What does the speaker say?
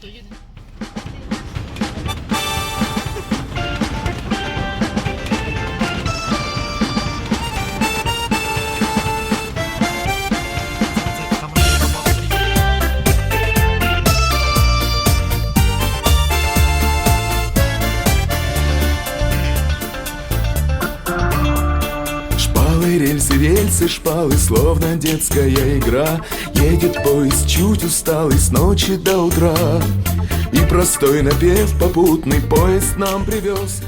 Хто їде? Шпалы, рельсы, шпалы, словно детская игра. Едет поезд чуть усталый с ночи до утра, и простой напев попутный поезд нам привез.